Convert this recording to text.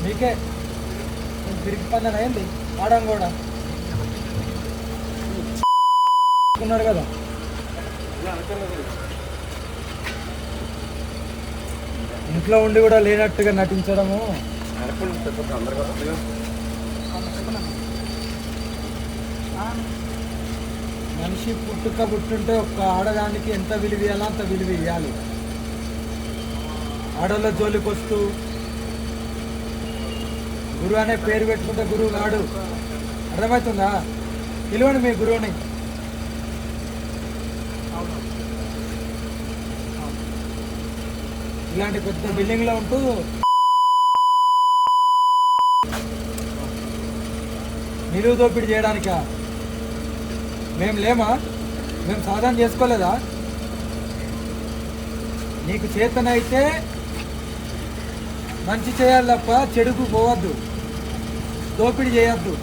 మీకే తిరిగి పన్నాను ఏంది ఆడం కూడా ఉన్నాడు కదా. ఇంట్లో ఉండి కూడా లేనట్టుగా నటించడము. మనిషి పుట్టుంటే ఒక్క ఆడదానికి ఎంత విలువ ఇవ్వాలో అంత విలువ ఇవ్వాలి. ఆడోళ్ళ జోలికి వస్తూ గురువు అనే పేరు పెట్టుకుంటే గురువు కాడు. అర్థమవుతుందా? పిలువండి మీ గురువుని. ఇలాంటి పెద్ద బిల్డింగ్లో ఉంటూ నిలువు దోపిడీ చేయడానికా? మేము లేమా? మేము సాధన చేసుకోలేదా? నీకు చేతనైతే మంచి చేయాలి తప్ప చెడుకు పోవద్దు, దోపిడీ చేయొద్దు.